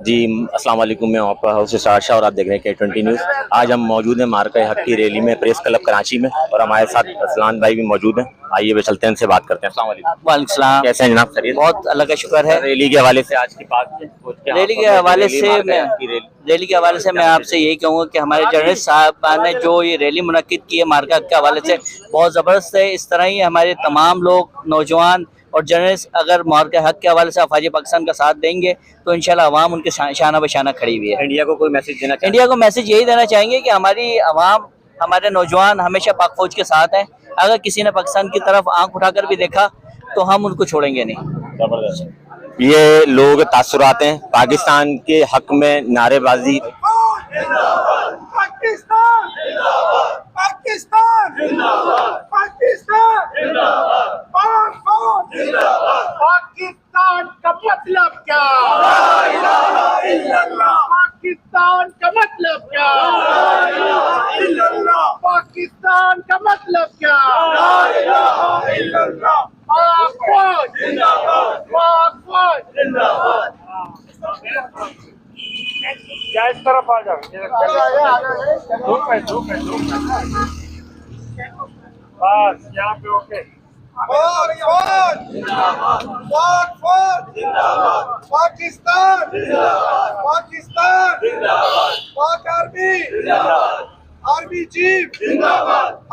जी अस्सलाम वालेकुम, मैं आपका हाउस शाह और आप देख रहे हैं K20 न्यूज़। आज हम मौजूद हैं मार्का हक की रैली में, प्रेस क्लब कराची में, और हमारे साथ असलान भाई भी मौजूद हैं। आइए वे चलते हैं, उनसे बात करते हैं। अस्सलाम वालेकुम। वालेकुम सलाम। कैसे हैं जनाब? खैरियत? बहुत अल्लाह का शुक्र है। रैली के हवाले से आज की बात रैली के हवाले से मैं आपसे यही कहूँगा कि हमारे जर्नलिस्ट साहब ने जो ये रैली मुनक्किद की है मार्का हक के हवाले से, बहुत ज़बरदस्त है। इस तरह ही हमारे तमाम लोग, नौजवान और जर्नलिस्ट अगर मार्का हक के हवाले से अफवाज पाकिस्तान का साथ देंगे तो इंशाल्लाह अवाम उनके शाना बशाना खड़ी हुई है। इंडिया को कोई मैसेज देना चाहिए? इंडिया को मैसेज यही देना चाहेंगे कि हमारी अवाम, हमारे नौजवान हमेशा पाक फौज के साथ हैं। अगर किसी ने पाकिस्तान की तरफ आंख उठाकर भी देखा तो हम उनको छोड़ेंगे नहीं। जबरदस्त। ये लोग तासुरात हैं पाकिस्तान के हक में नारेबाजी। पाकिस्तान पाकिस्तान पाकिस्तान पाकिस्तान का मतलब क्या? पाकिस्तान का मतलब क्या? पाकिस्तान का मतलब क्या? पाक फौज पाक फौज। क्या इस तरफ आ जाओ, धूप है बस यहाँ पे। ओके, पाकिस्तान पाकिस्तान पाक आर्मी चीफ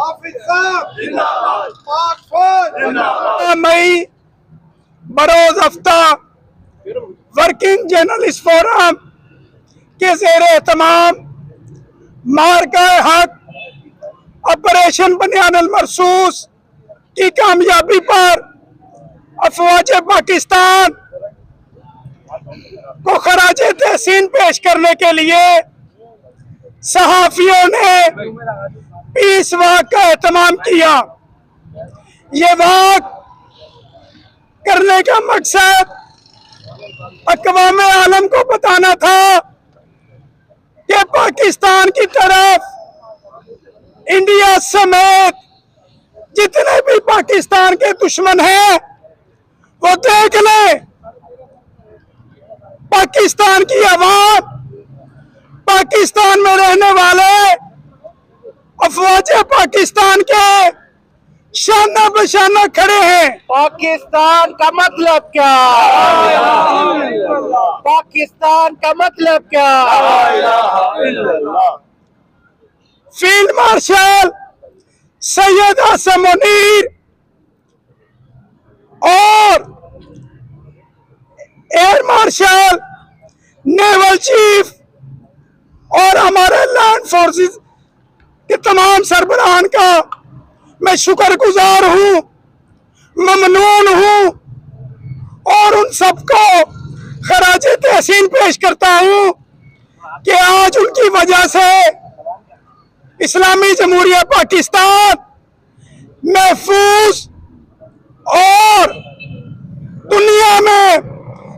हाफिज साहब पाक फौज। मई बरोज हफ्ता वर्किंग जर्नलिस्ट फोरम के ज़ेर एहतमाम मार्का हक ऑपरेशन बुनियानुल मरसूस की कामयाबी पर अफवाज पाकिस्तान को खराज तहसीन पेश करने के लिए सहाफियों ने पीस वॉक का एहतमाम किया। ये वॉक करने का मकसद अक़वाम आलम को बताना था कि पाकिस्तान की तरफ इंडिया समेत जितने भी पाकिस्तान के दुश्मन हैं वो देख ले, पाकिस्तान की आवाम, पाकिस्तान में रहने वाले अफवाज पाकिस्तान के शाना बशाना खड़े हैं। पाकिस्तान का मतलब क्या? पाकिस्तान का मतलब क्या? फील्ड मार्शल सैयद हसन मुनीर और एयर मार्शल, नेवल चीफ और हमारे लैंड फोर्सेस के तमाम सरबराहान का मैं शुक्रगुजार हूँ, ममनून हूँ और उन सबको खराज तहसीन पेश करता हूँ कि आज उनकी वजह से इस्लामी जमहूरिया पाकिस्तान महफूज और दुनिया में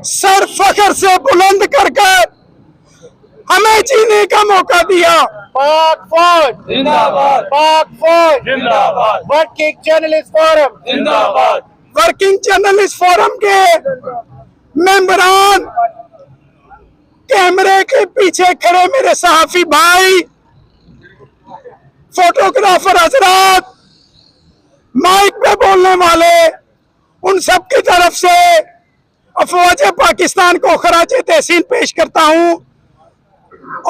सर फख्र से बुलंद कर हमें जीने का मौका दिया। पाक फौज जिंदाबाद, पाक फौज जिंदाबाद, वर्किंग जर्नलिस्ट फोरम जिंदाबाद। वर्किंग जर्नलिस्ट फोरम के मेंबरान, कैमरे के पीछे खड़े मेरे सहाफी भाई, फोटोग्राफर हजरात, माइक पे बोलने वाले, उन सब की तरफ से अफवाज पाकिस्तान को खराज तहसीन पेश करता हूं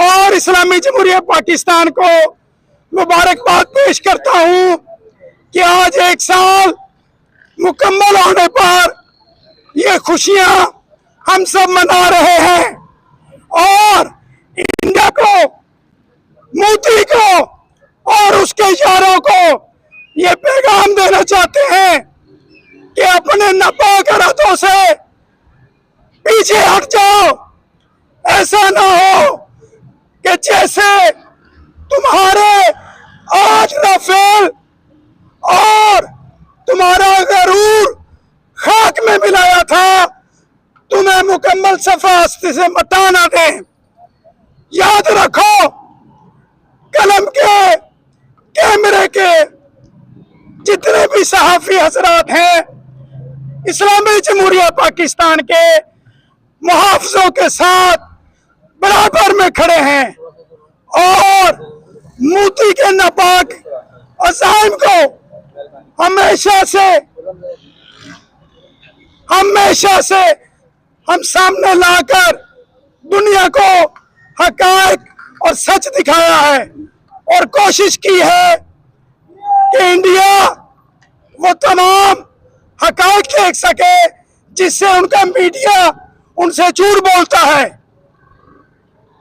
और इस्लामी जमहूरिया पाकिस्तान को मुबारकबाद पेश करता हूं कि आज 1 साल मुकम्मल होने पर ये खुशियां हम सब मना रहे हैं और इंडिया को, मोदी को और उसके यारों को ये पैगाम देना चाहते हैं कि अपने नापाक इरादों से पीछे हट जाओ। ऐसा ना हो कि जैसे तुम्हारे आज राफेल और तुम्हारा गरूर खाक में मिलाया था, तुम्हें मुकम्मल सफास्ती से मटा ना दें। याद रखो, कलम के, कैमरे के जितने भी सहाफी हजरात हैं, इस्लामी जमहूरिया पाकिस्तान के मुहाफ़िज़ों के साथ बराबर में खड़े हैं और मोदी के नापाक अज़ाइम को हमेशा से हम सामने लाकर दुनिया को हकायक और सच दिखाया है और कोशिश की है कि इंडिया वो तमाम हकायक देख सके जिससे उनका मीडिया उनसे झूठ बोलता है।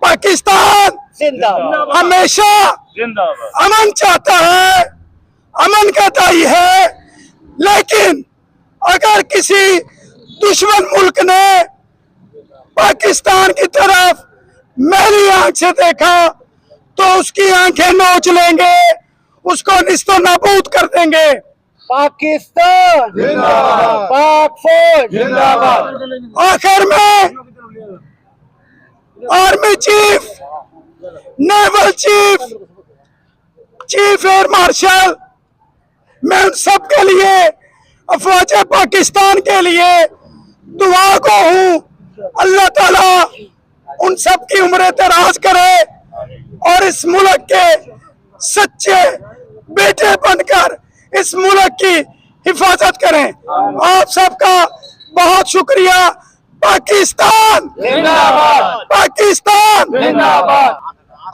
पाकिस्तान हमेशा अमन चाहता है, अमन का दाई है, लेकिन अगर किसी दुश्मन मुल्क ने पाकिस्तान की तरफ मैली आंख से देखा तो उसकी आंखें नोच लेंगे, उसको निस्तो नाबूद कर देंगे। पाकिस्तान जिंदाबाद, पाक फौज जिंदाबाद। आखिर में army chief, naval chief, chief air marshal, मैं उन सब के लिए, अफवाज पाकिस्तान के लिए दुआ को हूँ। अल्लाह ताला उन सब की उम्र दराज करे और इस मुल्क के सच्चे बेटे बनकर इस मुल्क की हिफाजत करें। आप सबका बहुत शुक्रिया। पाकिस्तान जिंदाबाद, पाकिस्तान जिंदाबाद।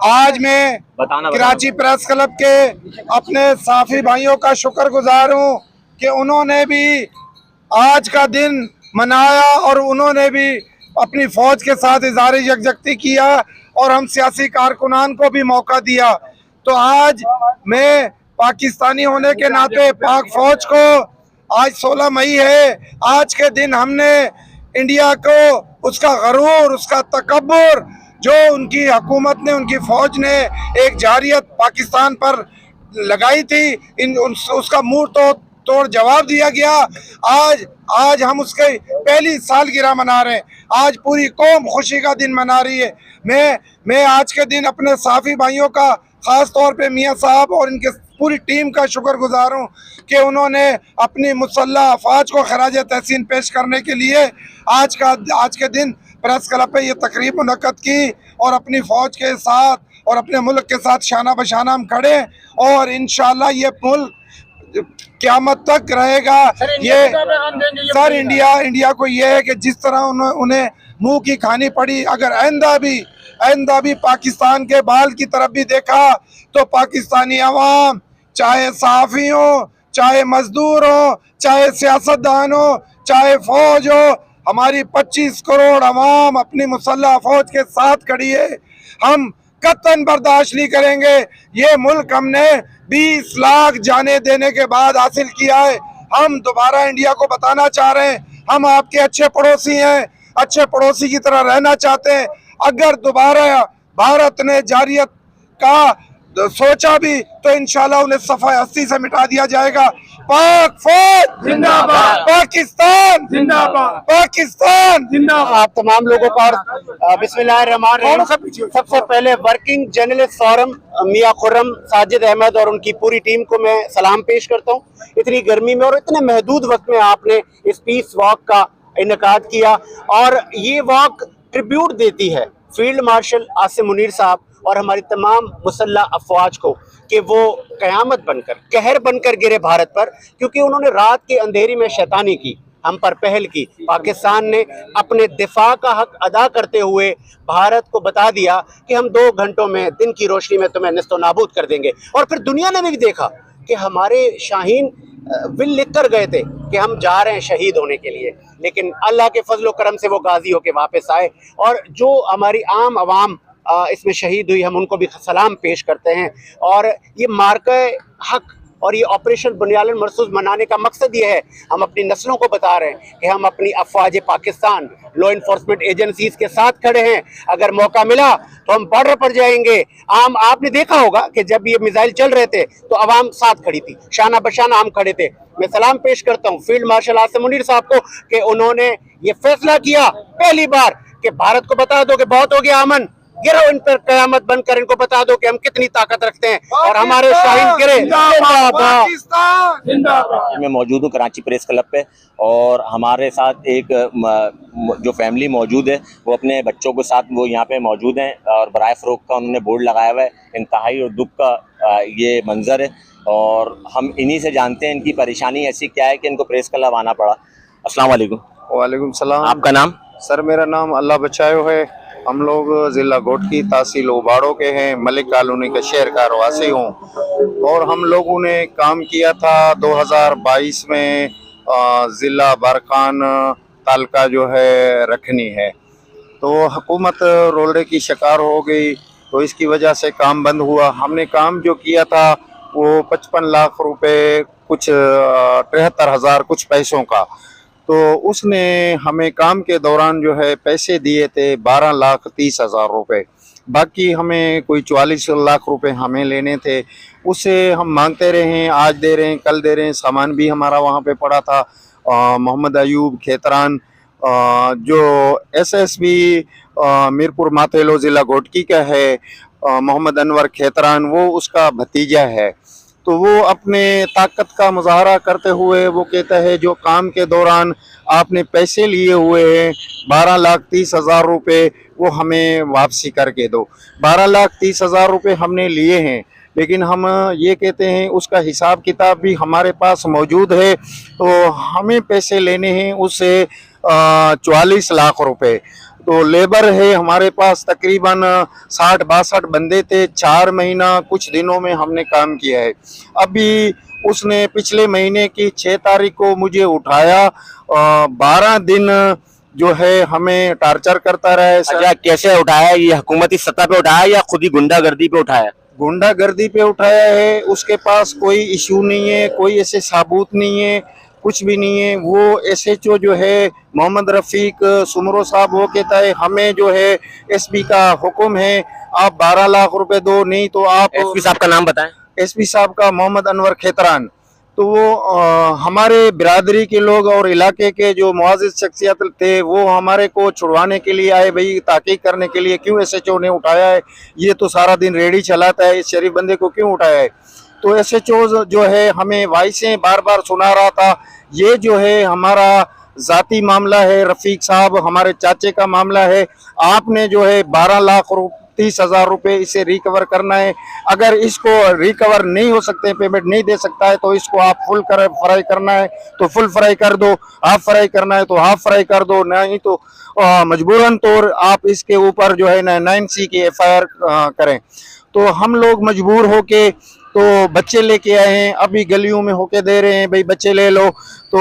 आज मैं कराची प्रेस क्लब के अपने साथी भाइयों का शुक्रगुजार हूँ कि उन्होंने भी आज का दिन मनाया और उन्होंने भी अपनी फौज के साथ इज़हार यकजहती किया और हम सियासी कारकुनान को भी मौका दिया। तो आज मैं पाकिस्तानी होने के नाते पाक फौज को, आज 16 मई है, आज के दिन हमने इंडिया को उसका गरूर, उसका तकब्बुर जो उनकी हुकूमत ने, उनकी फौज ने एक जारियत पाकिस्तान पर लगाई थी, उसका मुंह तोड़ जवाब दिया गया। आज हम उसके पहली सालगिरह मना रहे हैं। आज पूरी कौम खुशी का दिन मना रही है। मैं आज के दिन अपने साफी भाइयों का, खास तौर पे मियाँ साहब और इनके पूरी टीम का शुक्रगुजार हूँ कि उन्होंने अपनी मुसल्लह अफवाज को खराज तहसीन पेश करने के लिए आज के दिन प्रेस क्लब पे ये तकरीब मुनक्कद की और अपनी फ़ौज के साथ और अपने मुल्क के साथ शाना बशाना हम खड़े और इंशाल्लाह ये मुल्क क़यामत तक रहेगा। ये सर इंडिया को ये है कि जिस तरह उन्हें मुंह की खानी पड़ी, अगर आइंदा भी पाकिस्तान के बाल की तरफ भी देखा तो पाकिस्तानी अवाम, चाहे सहाफ़ी हो, चाहे मजदूर हो, चाहे सियासतदान हो, चाहे फौज हो, हमारी 25 करोड़ अवाम अपनी मुसल्लह फौज के साथ खड़ी है। हम कतन बर्दाश्त नहीं करेंगे। ये मुल्क हमने 20 लाख जाने देने के बाद हासिल किया है। हम दोबारा इंडिया को बताना चाह रहे हैं, हम आपके अच्छे पड़ोसी हैं, अच्छे पड़ोसी की तरह रहना चाहते हैं। अगर दोबारा भारत ने जारियत का सोचा भी तो इंशाल्लाह उन्हें सफाई हस्ती से मिटा दिया जाएगा। पाक फौज जिंदाबाद, पाकिस्तान जिंदाबाद, पाकिस्तान जिंदाबाद। आप तमाम लोगों का बिस्मिल्लाहिर्रहमानिर्रहीम। सबसे पहले वर्किंग जर्नलिस्ट फोरम मियां खुर्रम, साजिद अहमद और उनकी पूरी टीम को मैं सलाम पेश करता हूँ। इतनी गर्मी में और इतने महदूद वक्त में आपने इस पीस वॉक का इनेकाद किया और ये वॉक ट्रिब्यूट देती है फील्ड मार्शल आसिम मुनीर साहब और हमारी तमाम मुसल्लह अफवाज को कि वो क़यामत बनकर, कहर बनकर गिरे भारत पर, क्योंकि उन्होंने रात के अंधेरी में शैतानी की, हम पर पहल की। पाकिस्तान ने अपने दिफा का हक अदा करते हुए भारत को बता दिया कि हम 2 घंटों में, दिन की रोशनी में तुम्हें निस्तो नाबूद कर देंगे। और फिर दुनिया ने भी देखा कि हमारे शाहीन विल लिख कर गए थे कि हम जा रहे हैं शहीद होने के लिए, लेकिन अल्लाह के फजल करम से वो गाजी होके वापस आए। और जो हमारी आम आवाम इसमें शहीद हुई, हम उनको भी सलाम पेश करते हैं। और ये मार्का हक और ये ऑपरेशन बुनियाद मरसूद मनाने का मकसद ये है, हम अपनी नस्लों को बता रहे हैं कि हम अपनी अफवाज पाकिस्तान, लॉ इन्फोर्समेंट एजेंसीज के साथ खड़े हैं। अगर मौका मिला तो हम बॉर्डर पर जाएंगे। आपने देखा होगा कि जब ये मिसाइल चल रहे थे तो आवाम साथ खड़ी थी, शाना बशाना हम खड़े थे। मैं सलाम पेश करता हूँ फील्ड मार्शल आसिम मुनीर साहब को कि उन्होंने ये फैसला किया पहली बार कि भारत को बता दो कि बहुत हो गया अमन, गिरो इन पर कयामत बनकर, इनको बता दो कि हम कितनी ताकत रखते हैं और हमारे शाहीन गिरे। मैं मौजूद हूँ कराची प्रेस क्लब पे और हमारे साथ एक जो फैमिली मौजूद है वो अपने बच्चों के साथ वो यहाँ पे मौजूद हैं और बराए फ़रोख्त का उन्होंने बोर्ड लगाया हुआ है। इंतहाई और दुख का ये मंजर है और हम इन्हीं से जानते हैं इनकी परेशानी ऐसी क्या है कि इनको प्रेस क्लब आना पड़ा। अस्सलाम वालेकुम। वालेकुम सलाम। आपका नाम? सर मेरा नाम अल्लाह बचायो है। हम लोग ज़िला घोटकी तहसील ओबाड़ो के हैं, मलिक कॉलोनी का शहर का रवासी हूँ और हम लोगों ने काम किया था 2022 में ज़िला बारखान तालका जो है रखनी है, तो हुकूमत रोलडे की शिकार हो गई तो इसकी वजह से काम बंद हुआ। हमने काम जो किया था वो 55 लाख रुपए कुछ 73,000 कुछ पैसों का, तो उसने हमें काम के दौरान जो है पैसे दिए थे 12,30,000 रुपए। बाकी हमें कोई 44 लाख रुपए हमें लेने थे, उससे हम मांगते रहे हैं, आज दे रहे हैं कल दे रहे हैं। सामान भी हमारा वहाँ पे पड़ा था। मोहम्मद अयूब खेतरान जो SSB मीरपुर मातेलो ज़िला घोटकी का है, मोहम्मद अनवर खेतरान वो उसका भतीजा है, तो वो अपने ताकत का मुजाहरा करते हुए वो कहता है जो काम के दौरान आपने पैसे लिए हुए हैं 12,30,000 रुपये वो हमें वापसी करके दो। 12,30,000 रुपये हमने लिए हैं, लेकिन हम ये कहते हैं उसका हिसाब किताब भी हमारे पास मौजूद है, तो हमें पैसे लेने हैं उससे 44 लाख रुपये। तो लेबर है हमारे पास तकरीबन 60-62 बंदे थे। 4 महीना कुछ दिनों में हमने काम किया है। अभी उसने पिछले महीने की 6 तारीख को मुझे उठाया, 12 दिन जो है हमें टार्चर करता रहा है। अच्छा, कैसे उठाया? ये हुकूमती सतह पे उठाया या खुद ही गुंडागर्दी पे उठाया? गुंडागर्दी पे उठाया है। उसके पास कोई इशू नहीं है, कोई ऐसे सबूत नहीं है, कुछ भी नहीं है। वो SHO जो है मोहम्मद रफीक सुमरो साहब वो कहता है हमें जो है SB का हुक्म है, आप 12 लाख रुपए दो, नहीं तो आप। SB साहब का नाम बताएं। SB साहब का मोहम्मद अनवर खेतरान। तो वो हमारे बिरादरी के लोग और इलाके के जो मुआज़िज़ शख्सियत थे वो हमारे को छुड़वाने के लिए आए, भाई ताक़ीक़ करने के लिए क्यों SHO ने उठाया है, ये तो सारा दिन रेडी चलाता है, इस शरीफ बंदे को क्यों उठाया है। तो SHO जो है हमें वाइसें बार बार सुना रहा था, ये जो है हमारा ज़ाती मामला है, रफ़ीक साहब हमारे चाचे का मामला है, आपने जो है 12,30,000 रुपये इसे रिकवर करना है। अगर इसको रिकवर नहीं हो सकते, पेमेंट नहीं दे सकता है, तो इसको आप फुल फ्राई करना है तो फुल फ्राई कर दो, हाफ फ्राई करना है तो हाफ फ्राई कर दो, नहीं तो मजबूरन तौर आप इसके ऊपर जो है 9C की FIR करें। तो हम लोग मजबूर होके तो बच्चे लेके आए हैं, अभी गलियों में होके दे रहे हैं, भाई बच्चे ले लो। तो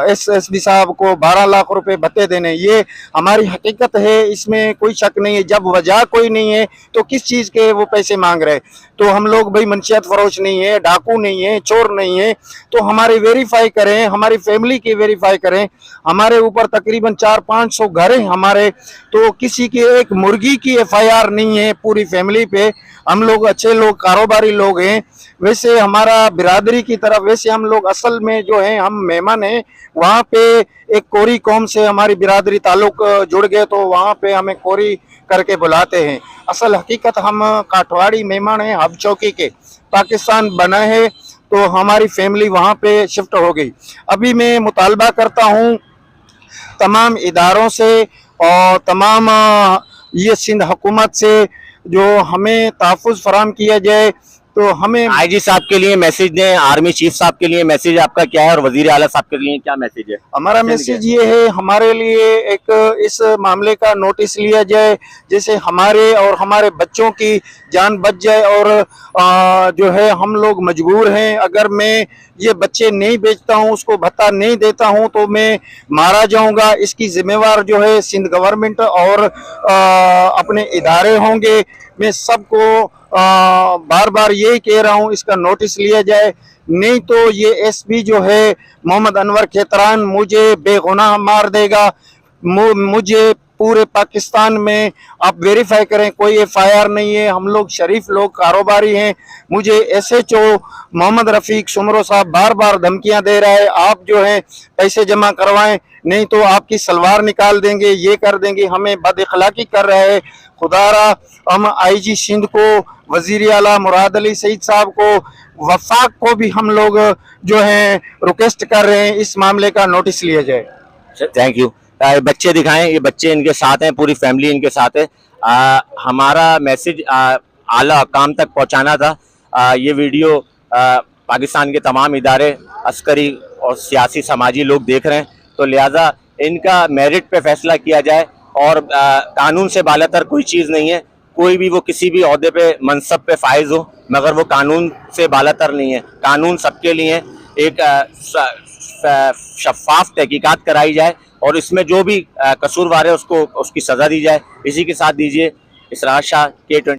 SSB साहब को 12 लाख रुपए भत्ते देने, ये हमारी हकीकत है, इसमें कोई शक नहीं है। जब वजह कोई नहीं है तो किस चीज़ के वो पैसे मांग रहे? तो हम लोग भाई मनशियत फरोश नहीं है, डाकू नहीं है, चोर नहीं है, तो हमारे वेरीफाई करें, हमारी फैमिली की वेरीफाई करें। हमारे ऊपर तकरीबन 400-500 घर हैं हमारे, तो किसी की एक मुर्गी की FIR नहीं है पूरी फैमिली पे। हम लोग अच्छे लोग, कारोबारी लोग हैं। वैसे हमारा बिरादरी की तरफ, वैसे हम लोग असल में जो है हम मेहमान हैं, वहाँ पे एक कोरी कौम से हमारी बिरादरी ताल्लुक जुड़ गए, तो वहाँ पे हमें कोरी करके बुलाते हैं। असल हकीकत हम काठवाड़ी मेहमान हैं, हब चौकी के, पाकिस्तान बना है तो हमारी फैमिली वहाँ पे शिफ्ट हो गई। अभी मैं मुतालबा करता हूँ तमाम इदारों से और तमाम ये सिंध हुकूमत से जो हमें तहफ़्फ़ुज़ फराहम किया जाए। तो हमें IG साहब के लिए मैसेज दें, आर्मी चीफ साहब के लिए मैसेज आपका क्या है और वजीर आला साहब के लिए क्या मैसेज है? हमारा मैसेज ये है, हमारे लिए एक इस मामले का नोटिस लिया जाए, जैसे हमारे और हमारे बच्चों की जान बच जाए। और जो है हम लोग मजबूर हैं, अगर मैं ये बच्चे नहीं बेचता हूँ, उसको भत्ता नहीं देता हूँ तो मैं मारा जाऊँगा। इसकी जिम्मेवार जो है सिंध गवर्नमेंट और अपने इदारे होंगे। मैं सबको बार बार यही कह रहा हूँ, इसका नोटिस लिया जाए, नहीं तो ये SB जो है मोहम्मद अनवर खेतरान मुझे बेगुनाह मार देगा, मुझे पूरे पाकिस्तान में आप वेरीफाई करें, कोई FIR नहीं है। हम लोग शरीफ लोग, कारोबारी हैं। मुझे SHO मोहम्मद रफीक सुमरो साहब बार बार धमकियां दे रहा है, आप जो है पैसे जमा करवाएं, नहीं तो आपकी सलवार निकाल देंगे, ये कर देंगे, हमें बदअखलाकी कर रहा है। खुदारा हम IG सिंध को, वजीर आला मुराद अली सईद साहब को, वफाक को भी हम लोग जो है रिक्वेस्ट कर रहे हैं इस मामले का नोटिस लिया जाए। Thank you. बच्चे दिखाएं, ये बच्चे इनके साथ हैं, पूरी फैमिली इनके साथ है। हमारा मैसेज आला काम तक पहुंचाना था। ये वीडियो पाकिस्तान के तमाम इदारे, अस्करी और सियासी समाजी लोग देख रहे हैं, तो लिहाजा इनका मेरिट पे फैसला किया जाए। और कानून से बालातर कोई चीज़ नहीं है। कोई भी वो किसी भी ओहदे पे, मनसब पे फाइज हो, मगर वो कानून से बालातर नहीं है। कानून सबके लिए। एक शफाफ तहकीकात कराई जाए और इसमें जो भी कसूरवार है उसको उसकी सज़ा दी जाए। इसी के साथ दीजिए इसरार शाह, K20।